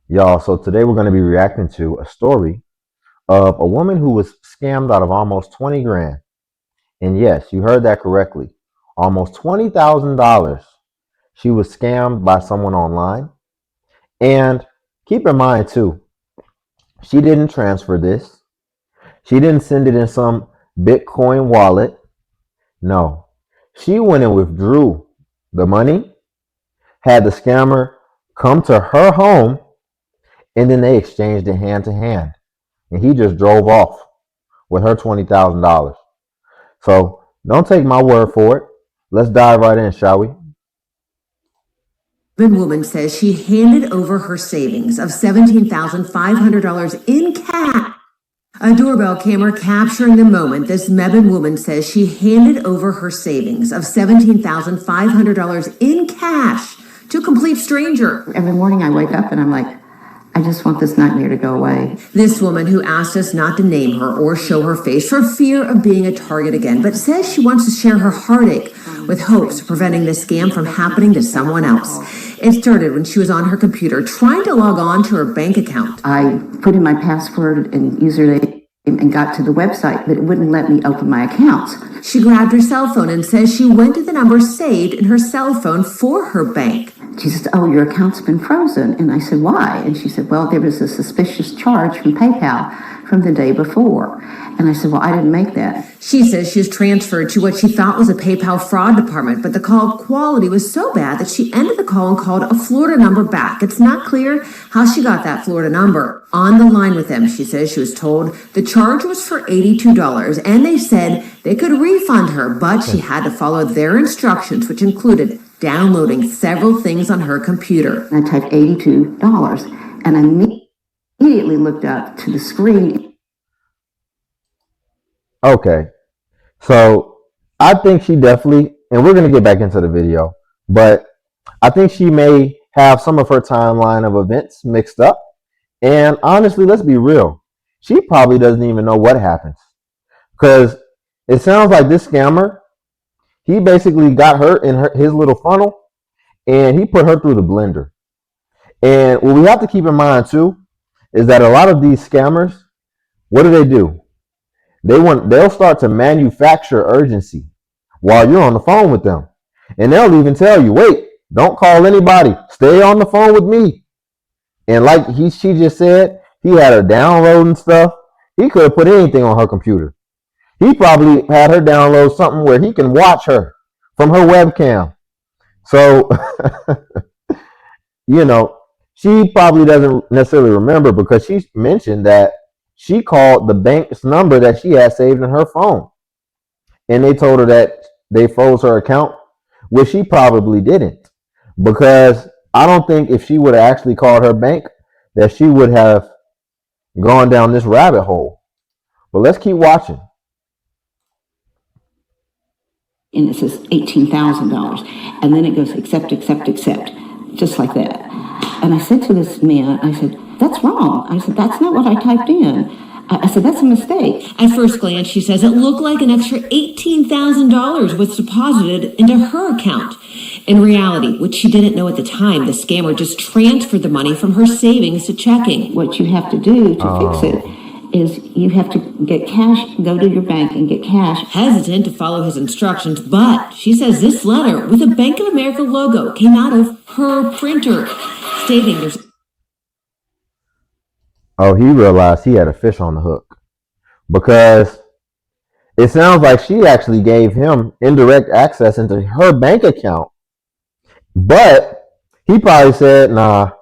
Y'all, so today we're going to be reacting to a story of a woman who was scammed out of almost 20 grand. And yes, you heard that correctly. Almost $20,000. She was scammed by someone online. And keep in mind, too, she didn't transfer this. She didn't send it in some Bitcoin wallet. No, she went and withdrew the money, had the scammer come to her home, and then they exchanged it hand to hand. And he just drove off with her $20,000. So don't take my word for it. Let's dive right in, shall we? The woman says she handed over her savings of $17,500 in cash. A doorbell camera capturing the moment this Mebane woman says she handed over her savings of $17,500 in cash to a complete stranger. Every morning I wake up and I'm like, I just want this nightmare to go away. This woman, who asked us not to name her or show her face for fear of being a target again, but says she wants to share her heartache with hopes of preventing this scam from happening to someone else. It started when she was on her computer trying to log on to her bank account. I put in my password and username and got to the website, but it wouldn't let me open my accounts. She grabbed her cell phone and says she went to the number saved in her cell phone for her bank. She said, oh, your account's been frozen. And I said, why? And she said, well, there was a suspicious charge from PayPal from the day before. And I said, well, I didn't make that. She says she was transferred to what she thought was a PayPal fraud department, but the call quality was so bad that she ended the call and called a Florida number back. It's not clear how she got that Florida number. On the line with them, she says she was told the charge was for $82, and they said they could refund her, but she had to follow their instructions, which included downloading several things on her computer. And I typed $82, and I immediately looked up to the screen. Okay, so I think she definitely, and we're going to get back into the video, but I think she may have some of her timeline of events mixed up. And honestly, let's be real. She probably doesn't even know what happens. Because it sounds like this scammer, he basically got her in his little funnel and he put her through the blender. And what we have to keep in mind too is that a lot of these scammers, what do? They'll start to manufacture urgency while you're on the phone with them. And they'll even tell you, wait, don't call anybody. Stay on the phone with me. And like she just said, he had her downloading stuff. He could have put anything on her computer. He probably had her download something where he can watch her from her webcam. So, she probably doesn't necessarily remember because she mentioned that she called the bank's number that she had saved in her phone. And they told her that they froze her account, which she probably didn't. Because I don't think if she would have actually called her bank that she would have gone down this rabbit hole. But let's keep watching. And it says $18,000. And then it goes accept, just like that. And I said to this man, I said, that's wrong. I said, that's not what I typed in. I said, that's a mistake. At first glance, she says it looked like an extra $18,000 was deposited into her account. In reality, which she didn't know at the time, the scammer just transferred the money from her savings to checking. What you have to do to fix it is you have to get cash, go to your bank and get cash. Hesitant to follow his instructions, but she says this letter with a Bank of America logo came out of her printer, stating there's... Oh, he realized he had a fish on the hook because it sounds like she actually gave him indirect access into her bank account. But he probably said, nah,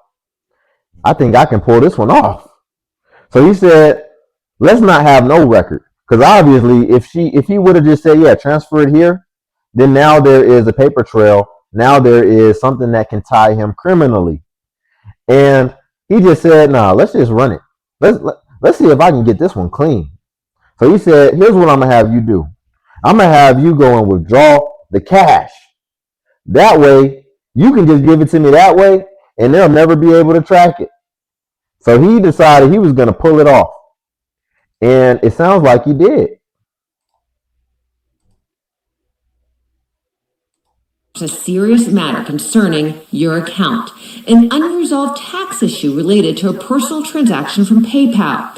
I think I can pull this one off. So he said, let's not have no record. Because obviously, if he would have just said, yeah, transfer it here, then now there is a paper trail. Now there is something that can tie him criminally. And he just said, nah, let's just run it. Let's see if I can get this one clean. So he said, here's what I'm going to have you do. I'm going to have you go and withdraw the cash. That way, you can just give it to me that way, and they'll never be able to track it. So he decided he was going to pull it off. And it sounds like he did. a serious matter concerning your account, an unresolved tax issue related to a personal transaction from PayPal.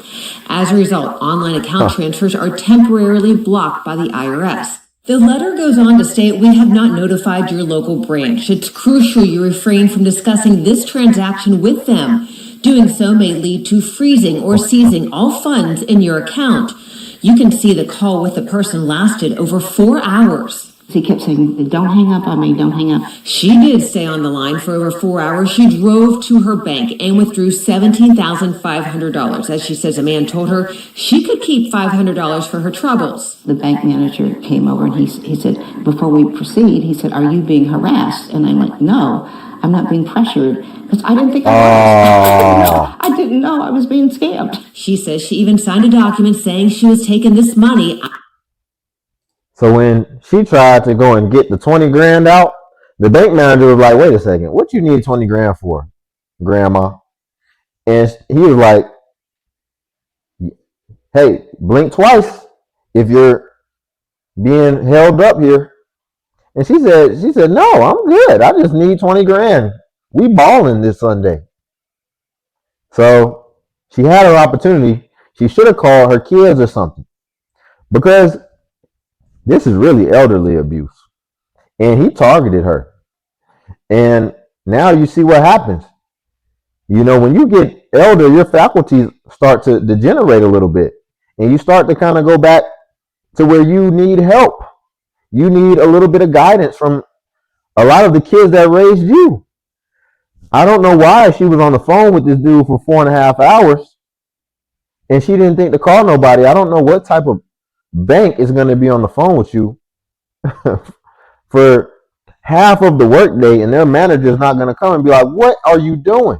As a result, online account transfers are temporarily blocked by the IRS. The letter goes on to state, we have not notified your local branch. It's crucial you refrain from discussing this transaction with them. Doing so may lead to freezing or seizing all funds in your account. You can see the call with the person lasted over 4 hours. He kept saying, don't hang up on me, don't hang up. She did stay on the line for over 4 hours. She drove to her bank and withdrew $17,500. As she says, a man told her she could keep $500 for her troubles. The bank manager came over and he said, before we proceed, he said, are you being harassed? And I went, no, I'm not being pressured. Because I didn't think I was. I didn't know I was being scammed. She says she even signed a document saying she was taking this money. So when she tried to go and get the 20 grand out, the bank manager was like, wait a second, what you need 20 grand for, grandma? And he was like, hey, blink twice if you're being held up here. And she said, no, I'm good. I just need 20 grand. We balling this Sunday. So she had her opportunity. She should have called her kids or something, because this is really elderly abuse. And he targeted her. And now you see what happens. You know, when you get elder, your faculties start to degenerate a little bit. And you start to kind of go back to where you need help. You need a little bit of guidance from a lot of the kids that raised you. I don't know why she was on the phone with this dude for 4.5 hours and she didn't think to call nobody. I don't know what type of bank is going to be on the phone with you for half of the workday, and their manager is not going to come and be like, what are you doing?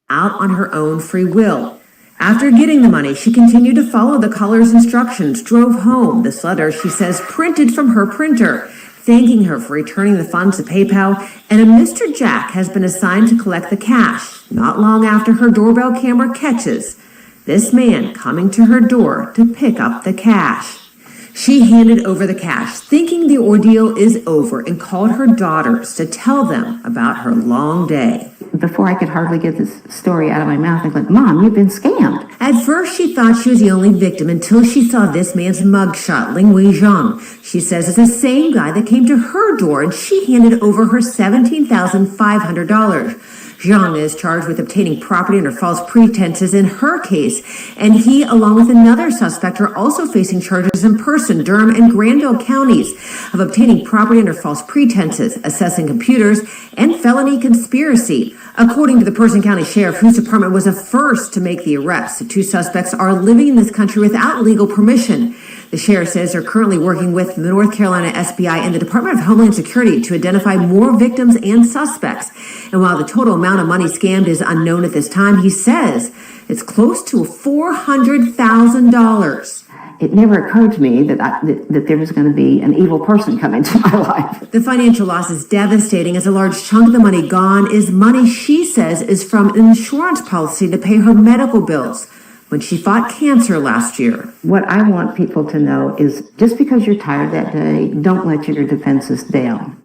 Out on her own free will. After getting the money, she continued to follow the caller's instructions, drove home. This letter, she says, printed from her printer, thanking her for returning the funds to PayPal, and a Mr. Jack has been assigned to collect the cash. Not long after her doorbell camera catches this man coming to her door to pick up the cash. She handed over the cash, thinking the ordeal is over, and called her daughters to tell them about her long day. Before I could hardly get this story out of my mouth, I went, Mom, you've been scammed. At first, she thought she was the only victim until she saw this man's mugshot, Lingwei Zhang. She says it's the same guy that came to her door, and she handed over her $17,500. Zhang is charged with obtaining property under false pretenses in her case, and he, along with another suspect, are also facing charges in Person, Durham, and Granville counties of obtaining property under false pretenses, assessing computers, and felony conspiracy. According to the Person County Sheriff, whose department was the first to make the arrest, the two suspects are living in this country without legal permission. The sheriff says they're currently working with the North Carolina SBI and the Department of Homeland Security to identify more victims and suspects. And while the total amount of money scammed is unknown at this time, he says it's close to $400,000. It never occurred to me that there was going to be an evil person come into my life. The financial loss is devastating, as a large chunk of the money gone is money she says is from an insurance policy to pay her medical bills when she fought cancer last year. What I want people to know is just because you're tired that day, don't let your defenses down.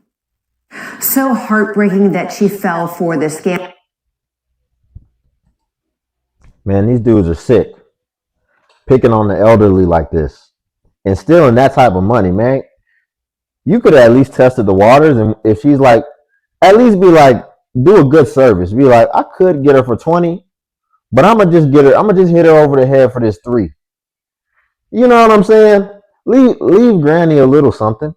So heartbreaking that she fell for this scam. Man, these dudes are sick. Picking on the elderly like this and stealing that type of money, man. You could have at least tested the waters, and if she's like, at least be like, do a good service. Be like, I could get her for 20, but I'm gonna just hit her over the head for this 3. You know what I'm saying? Leave Granny a little something.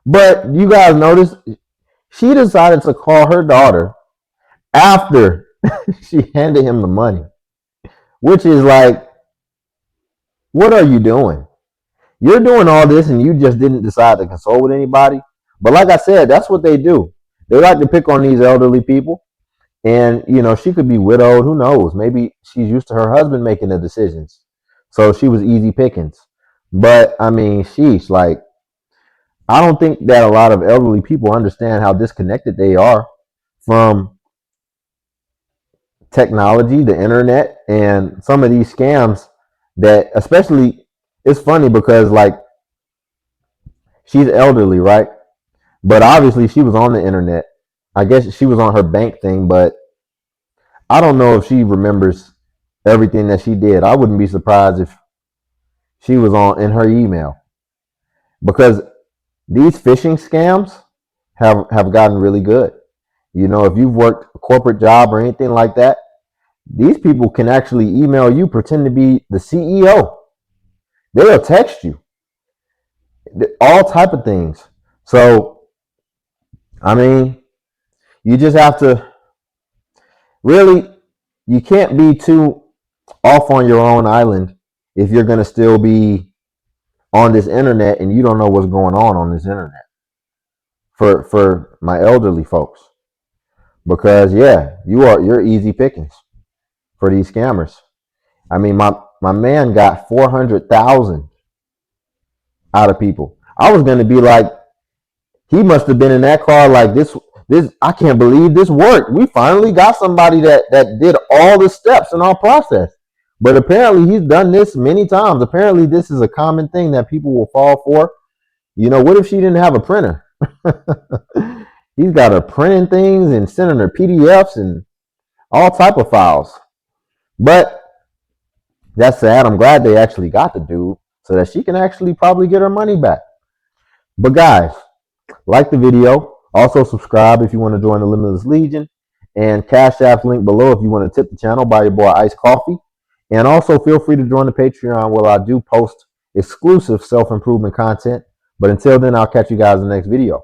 But you guys notice she decided to call her daughter after she handed him the money, which is like, what are you doing? You're doing all this and you just didn't decide to consult with anybody. But like I said, that's what they do. They like to pick on these elderly people. And, you know, she could be widowed. Who knows? Maybe she's used to her husband making the decisions. So she was easy pickings. But, I mean, sheesh, like, I don't think that a lot of elderly people understand how disconnected they are from technology, the internet, and some of these scams that, especially, it's funny because like She's elderly, right? But obviously she was on the internet. I guess she was on her bank thing, but I don't know if she remembers everything that she did. I wouldn't be surprised if she was on in her email, because these phishing scams have gotten really good. You know, if you've worked a corporate job or anything like that, these people can actually email you, pretend to be the CEO. They'll text you all type of things. So, I mean, you just have to really, you can't be too off on your own island if you're going to still be on this internet and you don't know what's going on this internet for my elderly folks. Because yeah, you're easy pickings for these scammers. I mean, my man got 400,000 out of people. I was going to be like, he must have been in that car like this. I can't believe this worked. We finally got somebody that did all the steps in our process. But apparently he's done this many times. Apparently this is a common thing that people will fall for. You know, what if she didn't have a printer? He's got her printing things and sending her PDFs and all type of files. But that's sad. I'm glad they actually got the dude so that she can actually probably get her money back. But guys, like the video. Also subscribe if you want to join the Limitless Legion. And Cash App link below if you want to tip the channel. Buy your boy iced coffee. And also feel free to join the Patreon where I do post exclusive self-improvement content. But until then, I'll catch you guys in the next video.